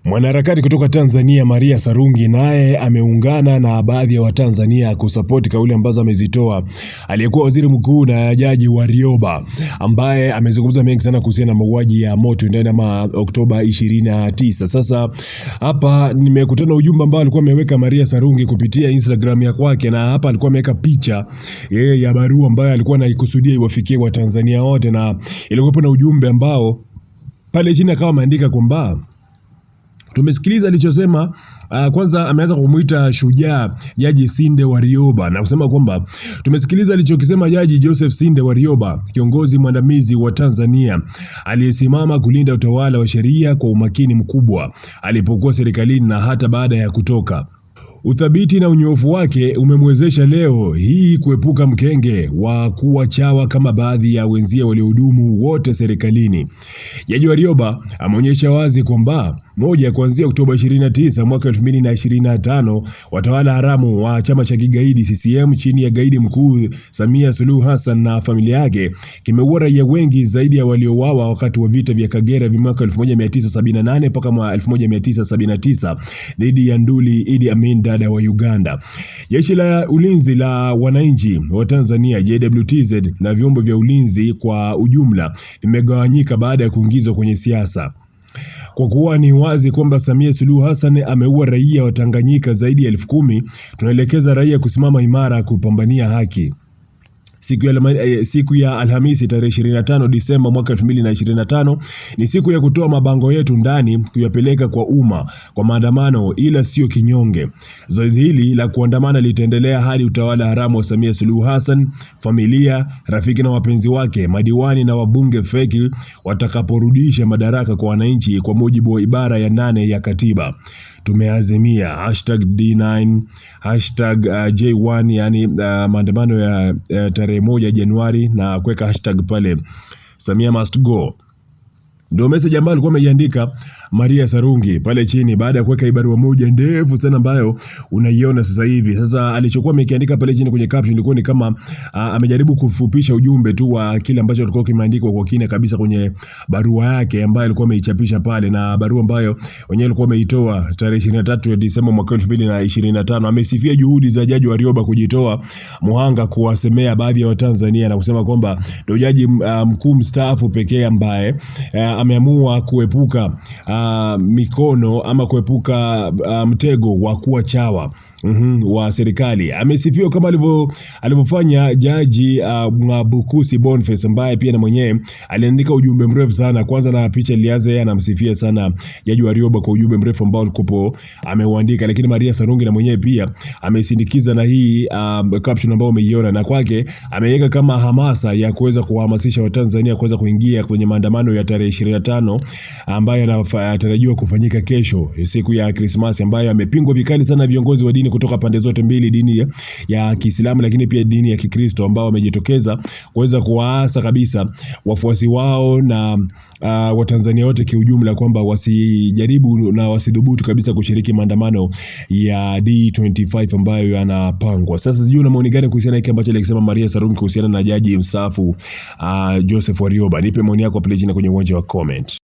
Mwanaharakati kutoka Tanzania Maria Sarungi naye ameungana na baadhi ya Watanzania kusapoti kauli ambazo amezitoa aliyekuwa waziri mkuu na Jaji Warioba, ambaye amezungumza mengi sana kuhusiana na mauaji ya moto ndani ya Oktoba 29. Sasa hapa nimekutana ujumbe ambao alikuwa ameweka Maria Sarungi kupitia Instagram ya kwake, na hapa alikuwa ameweka picha ya barua ambayo alikuwa anaikusudia iwafikie Watanzania wote, na ilikuwa na ujumbe ambao pale chini akawa ameandika kwamba tumesikiliza alichosema. Kwanza ameanza kumuita shujaa Jaji Sinde Warioba na kusema kwamba tumesikiliza alichokisema Jaji Joseph Sinde Warioba, kiongozi mwandamizi wa Tanzania aliyesimama kulinda utawala wa sheria kwa umakini mkubwa alipokuwa serikalini na hata baada ya kutoka. Uthabiti na unyofu wake umemwezesha leo hii kuepuka mkenge wa kuwa chawa kama baadhi ya wenzie waliohudumu wote serikalini. Jaji Warioba ameonyesha wazi kwamba moja, kuanzia Oktoba 29 mwaka 2025, watawala haramu wa chama cha kigaidi CCM chini ya gaidi mkuu Samia Suluhu Hassan na familia yake kimeua raia wengi zaidi ya waliouawa wakati wa vita vya Kagera vya mwaka 1978 mpaka 1979 dhidi ya nduli Idi Amin Dada wa Uganda. Jeshi la ulinzi la wananchi wa Tanzania JWTZ na vyombo vya ulinzi kwa ujumla vimegawanyika baada ya kuingizwa kwenye siasa. Kwa kuwa ni wazi kwamba Samia Suluhu Hassan ameua raia wa Tanganyika zaidi ya 10,000, tunaelekeza raia kusimama imara kupambania haki. Siku ya Alhamisi tarehe 25 Disemba mwaka 2025 ni siku ya kutoa mabango yetu ndani kuyapeleka kwa umma kwa maandamano, ila sio kinyonge. Zoezi hili la kuandamana litaendelea hadi utawala haramu wa Samia Suluhu Hassan, familia, rafiki na wapenzi wake, madiwani na wabunge feki watakaporudisha madaraka kwa wananchi kwa mujibu wa ibara ya 8 ya katiba. Tumeazimia #D9 #J1, yani maandamano ya tarehe 1 Januari na kuweka hashtag pale Samia must go. Ndio message ambayo alikuwa ameiandika Maria Sarungi pale chini baada ya kuweka barua moja ndefu sana ambayo unaiona sasa hivi. Sasa alichokuwa amekiandika pale chini kwenye caption ilikuwa ni kama amejaribu kufupisha ujumbe tu wa kile ambacho alikuwa kimeandikwa kwa kina kabisa kwenye barua yake ambayo alikuwa ameichapisha pale, na barua ambayo wenyewe alikuwa ameitoa tarehe 23 Disemba mwaka 2025. Amesifia juhudi za Jaji Warioba kujitoa muhanga kuwasemea baadhi ya Watanzania na kusema kwamba ndio jaji mkuu mstaafu pekee ambaye ameamua kuepuka mikono ama kuepuka mtego wa kuwa chawa wa serikali. Amesifiwa kama alivyofanya Jaji Mwabukusi Boniface ambaye pia na mwenyewe aliandika ujumbe mrefu sana. Kwanza na picha ilianza yeye anamsifia sana Jaji Warioba kwa ujumbe mrefu ambao alikuwa ameuandika, lakini Maria Sarungi na mwenyewe pia amesindikiza na hii caption ambayo umeiona, na kwake ameweka kama hamasa ya kuweza kuhamasisha Watanzania kuweza kuingia kwenye maandamano ya tarehe 25 ambayo yanatarajiwa kufanyika kesho, siku ya Krismasi, ambayo amepingwa vikali sana viongozi wa dini kutoka pande zote mbili, dini ya Kiislamu lakini pia dini ya Kikristo, ambao wamejitokeza kuweza kuwaasa kabisa wafuasi wao na Watanzania wote kiujumla kwamba wasijaribu na wasidhubutu kabisa kushiriki maandamano ya D25 ambayo yanapangwa. Sasa sijui una maoni gani kuhusiana na hiki ambacho alikisema Maria Sarungi kuhusiana na Jaji mstaafu Joseph Warioba? Nipe maoni yako pale chini kwenye uwanja wa comment.